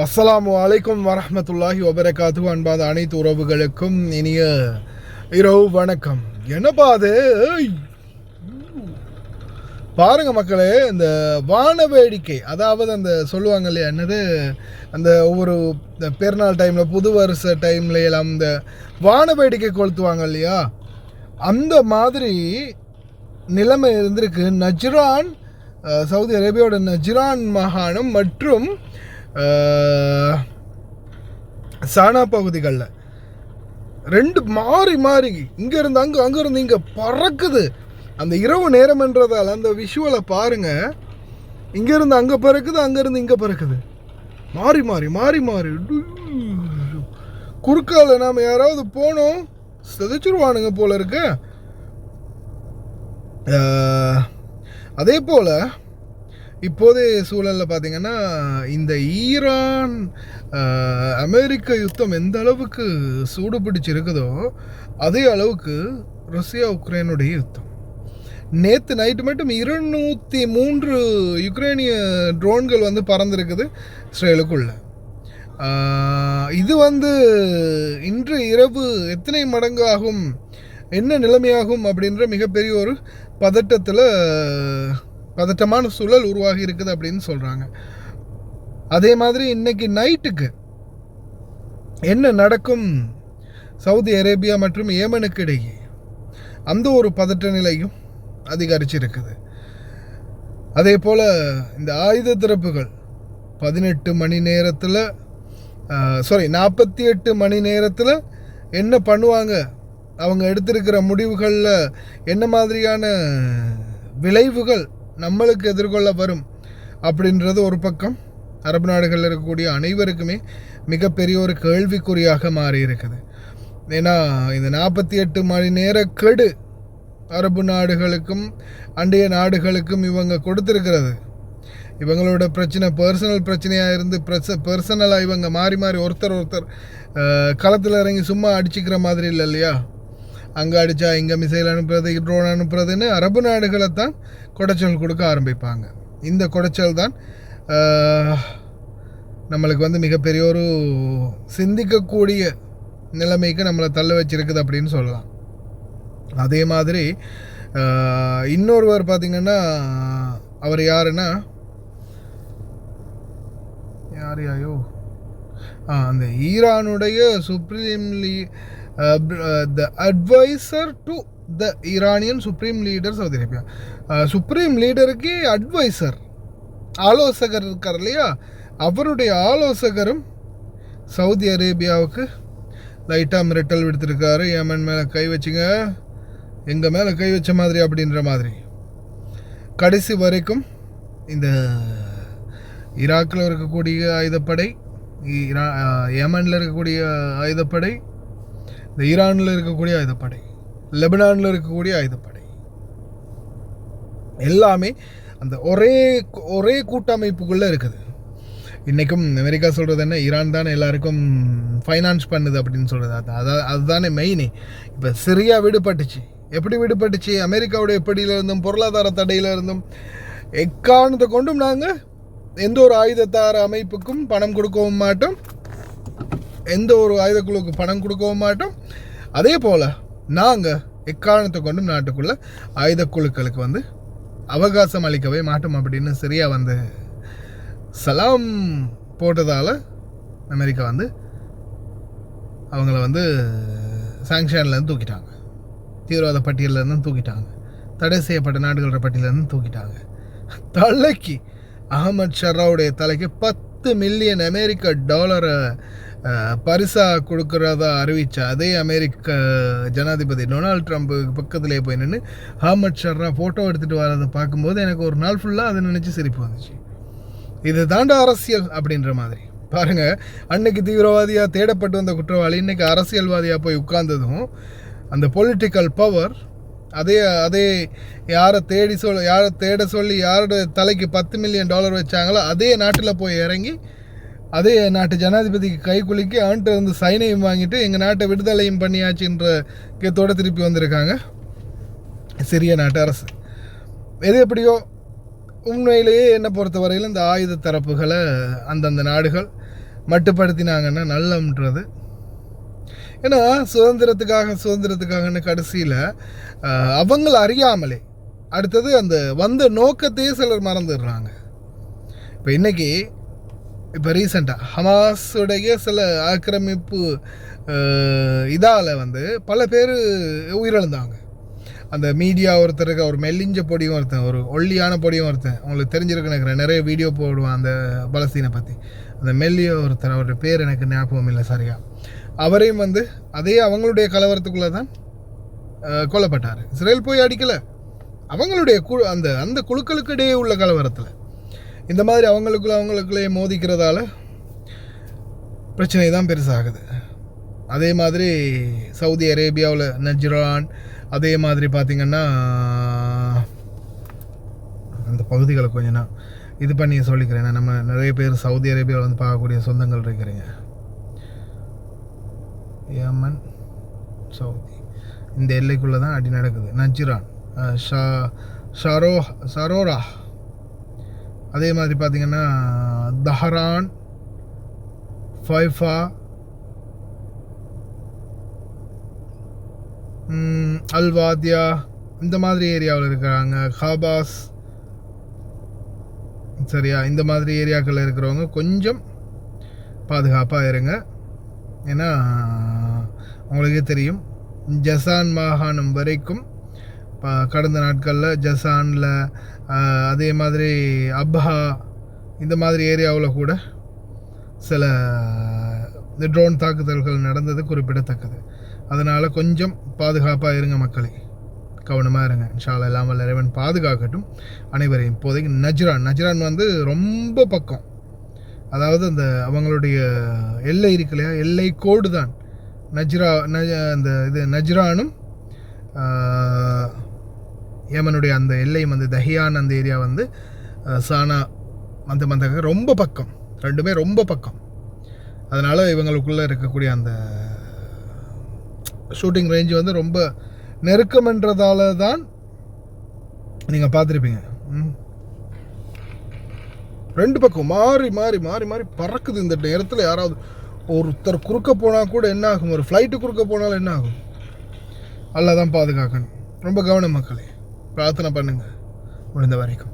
அஸ்ஸலாமு அலைக்கும் வரஹ்மத்துல்லாஹி வபரகாத்துஹு. அன்பாத அனைத்து உறவுகளுக்கும் இனிய இரவு வணக்கம். என்னப்பா அது பாருங்க மக்களே, இந்த வான வேடிக்கை, அதாவது அந்த சொல்லுவாங்க இல்லையா, என்னது அந்த ஒவ்வொரு பெருநாள் டைமில் புது வருஷ டைம்ல எல்லாம் இந்த வான வேடிக்கை கொளுத்துவாங்க இல்லையா, அந்த மாதிரி நிலைமை இருந்திருக்கு நஜ்ரான், சவுதி அரேபியாவோட நஜ்ரான் மாகாணம் மற்றும் சானா பகுதிகளில் ரெண்டு மாறி மாறி இங்கேருந்து அங்கேருந்து இங்கே பறக்குது. அந்த இரவு நேரம்ன்றதால் அந்த விஷுவலை பாருங்கள், இங்கேருந்து அங்கே பறக்குது, அங்கேருந்து இங்கே பறக்குது, மாறி மாறி மாறி மாறி. குறுக்கால நாம் யாராவது போனோம் செதைச்சிருவானுங்க போல இருக்கு. அதே போல் இப்போதைய சூழலில் பார்த்திங்கன்னா இந்த ஈரான் அமெரிக்க யுத்தம் எந்த அளவுக்கு சூடு பிடிச்சிருக்குதோ அதே அளவுக்கு ரஷ்யா உக்ரைனுடைய யுத்தம். நேற்று நைட்டு மட்டும் 203 யுக்ரைனிய ட்ரோன்கள் வந்து பறந்துருக்குது இஸ்ரேலுக்குள்ள. இது வந்து இன்று இரவு எத்தனை மடங்கு ஆகும், என்ன நிலைமையாகும் அப்படின்ற மிகப்பெரிய ஒரு பதட்டமான சூழல் உருவாகி இருக்குது அப்படின்னு சொல்கிறாங்க. அதே மாதிரி இன்னைக்கு நைட்டுக்கு என்ன நடக்கும் சவுதி அரேபியா மற்றும் ஏமனுக்கு இடையே, அந்த ஒரு பதட்ட நிலையும் அதிகரிச்சிருக்குது. அதே போல் இந்த ஆயுத திறப்புகள் 48 மணி நேரத்தில் 48 மணி நேரத்தில் என்ன பண்ணுவாங்க, அவங்க எடுத்திருக்கிற முடிவுகளில் என்ன மாதிரியான விளைவுகள் நம்மளுக்கு எதிர்கொள்ள வரும் அப்படின்றது ஒரு பக்கம் அரபு நாடுகளில் இருக்கக்கூடிய அனைவருக்குமே மிகப்பெரிய ஒரு கேள்விக்குறியாக மாறி இருக்குது. ஏன்னா இந்த 48 மணி நேர கெடு அரபு நாடுகளுக்கும் அண்டைய நாடுகளுக்கும் இவங்க கொடுத்துருக்கிறது. இவங்களோட பிரச்சனை பர்சனல் பிரச்சனையாக இருந்து பர்சனலாக இவங்க மாறி மாறி ஒருத்தர் களத்தில் இறங்கி சும்மா அடிச்சுக்கிற மாதிரி இல்லை இல்லையா. அங்கே அடித்தா இங்கே மிசைல் அனுப்புறது, ட்ரோன் அனுப்புறதுன்னு அரபு நாடுகளை தான் குடைச்சல் கொடுக்க ஆரம்பிப்பாங்க. இந்த குடைச்சல் தான் நம்மளுக்கு வந்து மிகப்பெரிய ஒரு சிந்திக்கக்கூடிய நிலைமைக்கு நம்மளை தள்ள வச்சிருக்குது அப்படின்னு சொல்லலாம். அதே மாதிரி இன்னொருவர் பார்த்திங்கன்னா, அவர் யாருன்னா அந்த ஈரானுடைய the advisor to the Iranian supreme leader Saudi Arabia. Supreme லீடருக்கு அட்வைசர், ஆலோசகர் இருக்கார் இல்லையா, அவருடைய ஆலோசகரும் சவுதி அரேபியாவுக்கு லைட்டாக மிரட்டல் விடுத்திருக்காரு. ஏமன் மேலே கை வச்சுங்க, எங்கள் மேலே கை வச்ச மாதிரி அப்படின்ற மாதிரி. கடைசி வரைக்கும் இந்த ஈராக்கில் இருக்கக்கூடிய ஆயுதப்படை, ஏமனில் இருக்கக்கூடிய ஆயுதப்படை, இந்த ஈரானில் இருக்கக்கூடிய ஆயுதப்படை, லெபனானில் இருக்கக்கூடிய ஆயுதப்படை, எல்லாமே அந்த ஒரே கூட்டமைப்புக்குள்ளே இருக்குது. இன்றைக்கும் அமெரிக்கா சொல்கிறது என்ன, ஈரான் தானே எல்லாருக்கும் ஃபைனான்ஸ் பண்ணுது அப்படின்னு சொல்கிறது. அதுதானே மெயினே. இப்போ சிரியா விடுபட்டுச்சு. எப்படி விடுபட்டுச்சு? அமெரிக்காவுடைய பிடியிலிருந்தும் பொருளாதார தடையிலிருந்தும் எக்காரணத்தை கொண்டும் நாங்கள் எந்த ஒரு ஆயுதத்தார அமைப்புக்கும் பணம் கொடுக்கவும் மாட்டோம், எந்த ஒரு ஆயுதக்குழுவுக்கு பணம் கொடுக்கவும் மாட்டோம். அதே போல் நாங்கள் எக்காரணத்தை கொண்டும் நாட்டுக்குள்ளே ஆயுதக்குழுக்களுக்கு வந்து அவகாசம் அளிக்கவே மாட்டோம் அப்படின்னு சரியா வந்து சலாம் போட்டதால் அமெரிக்கா வந்து அவங்கள வந்து சாங்ஷன்லேருந்து தூக்கிட்டாங்க, தீவிரவாத பட்டியலேருந்து தூக்கிட்டாங்க, தடை செய்யப்பட்ட நாடுகளோட பட்டியலேருந்து தூக்கிட்டாங்க. தலைக்கு அகமது ஷர்ராவுடைய தலைக்கு $10 மில்லியன் அமெரிக்க பரிசாக கொடுக்குறதா அறிவித்த அதே அமெரிக்க ஜனாதிபதி டொனால்ட் ட்ரம்ப் பக்கத்திலே போய் நின்று அகமது ஷர்ரா ஃபோட்டோ எடுத்துகிட்டு வரதை பார்க்கும்போது எனக்கு ஒரு நாள் ஃபுல்லாக அதை நினச்சி சிரிப்பு வந்துச்சு. இது தாண்டா அரசியல் அப்படின்ற மாதிரி. பாருங்கள், அன்னைக்கு தீவிரவாதியாக தேடப்பட்டு வந்த குற்றவாளி இன்றைக்கி அரசியல்வாதியாக போய் உட்கார்ந்ததும் அந்த பொலிட்டிக்கல் பவர் அதே யாரை தேட சொல்லி யாரோட தலைக்கு $10 மில்லியன் வச்சாங்களோ அதே நாட்டில் போய் இறங்கி அதே நாட்டு ஜனாதிபதிக்கு கை குலுக்கி அவன்கிட்ட இருந்து சைனையும் வாங்கிட்டு எங்கள் நாட்டை விடுதலையும் பண்ணியாச்சுன்ற கேத்தோடு திருப்பி வந்திருக்காங்க. சிரிய நாட்டு அரசு. எது எப்படியோ உண்மையிலேயே என்னை பொறுத்தவரையில் இந்த ஆயுத தரப்புகளை அந்தந்த நாடுகள் மட்டுப்படுத்தினாங்கன்னா நல்லன்றது. ஏன்னா சுதந்திரத்துக்காகன்னு கடைசியில் அவங்கள அறியாமலே அடுத்தது அந்த வந்த நோக்கத்தையே சிலர் மறந்துடுறாங்க. இப்போ இன்றைக்கி இப்போ ரீசெண்டாக ஹமாஸுடைய சில ஆக்கிரமிப்பு இதால் பல பேர் உயிரிழந்தாங்க. அந்த மீடியா ஒருத்தருக்கு ஒரு மெல்லிஞ்ச பொடியும் ஒருத்தன், ஒரு ஒல்லியான பொடியும் ஒருத்தன், உங்களுக்கு தெரிஞ்சிருக்கு நினைக்கிறேன், நிறைய வீடியோ போடுவான் அந்த பலஸ்தீனை பற்றி. அந்த மெல்லிய ஒருத்தர், அவருடைய பேர் எனக்கு ஞாபகம் இல்லை சரியா, அவரையும் அதே அவங்களுடைய கலவரத்துக்குள்ளே தான் கொல்லப்பட்டார். இஸ்ரேல் போய் அடிக்கலை, அவங்களுடைய அந்த குழுக்களுக்கு இடையே உள்ள கலவரத்தில் இந்த மாதிரி அவங்களுக்குள்ளே மோதிக்கிறதால பிரச்சனை தான் பெருசாகுது. அதே மாதிரி சவுதி அரேபியாவில் நஜ்ரான், அதே மாதிரி பார்த்திங்கன்னா அந்த பகுதிகளை கொஞ்சம் நான் இது பண்ணி சொல்லிக்கிறேன். நம்ம நிறைய பேர் சவுதி அரேபியாவில் பார்க்கக்கூடிய சொந்தங்கள் இருக்கிறீங்க. யமன், சவுதி இந்த எல்லைக்குள்ளே தான் அடி நடக்குது. நஜ்ரான், ஷரோரா, அதே மாதிரி பார்த்திங்கன்னா தஹரான், ஃபைஃபா, அல்வாதியா, இந்த மாதிரி ஏரியாவில் இருக்கிறாங்க. ஹாபாஸ், சரியா, இந்த மாதிரி ஏரியாக்களில் இருக்கிறவங்க கொஞ்சம் பாதுகாப்பாக இருங்க. ஏன்னா உங்களுக்கே தெரியும், ஜசான் மாகாணம் வரைக்கும் கடந்த நாட்களில் ஜசானில், அதே மாதிரி அப்ஹா, இந்த மாதிரி ஏரியாவில் கூட சில இந்த ட்ரோன் தாக்குதல்கள் நடந்தது குறிப்பிடத்தக்கது. அதனால் கொஞ்சம் பாதுகாப்பாக இருங்க மக்களே, கவனமாக இருங்க. இன்ஷா அல்லாஹ் எல்லாம் வல்ல இறைவன் பாதுகாக்கட்டும் அனைவரையும். இப்போதைக்கு நஜ்ரான் ரொம்ப பக்கம், அதாவது அந்த அவங்களுடைய எல்லை இருக்கு இல்லையா, எல்லை கோடு தான் அந்த இது நஜ்ரானும் யமனுடைய அந்த எல்லையும் தஹியான் அந்த ஏரியா சானா அந்த ரொம்ப பக்கம், ரெண்டுமே ரொம்ப பக்கம். அதனால் இவங்களுக்குள்ளே இருக்கக்கூடிய அந்த ஷூட்டிங் ரேஞ்சு ரொம்ப நெருக்கம்ன்றதால தான் நீங்கள் பார்த்துருப்பீங்க. ரெண்டு பக்கம் மாறி மாறி மாறி மாறி பறக்குது. இந்த நேரத்தில் யாராவது ஒருத்தர் குறுக்க போனால் கூட என்ன ஆகும், ஒரு ஃப்ளைட்டு குறுக்க போனாலும் என்ன ஆகும்? அல்லாஹ் தான் பாதுகாக்கணும். ரொம்ப கவனம் மக்களே, பிரார்த்தனை பண்ணுங்கள் முடிந்த வரைக்கும்.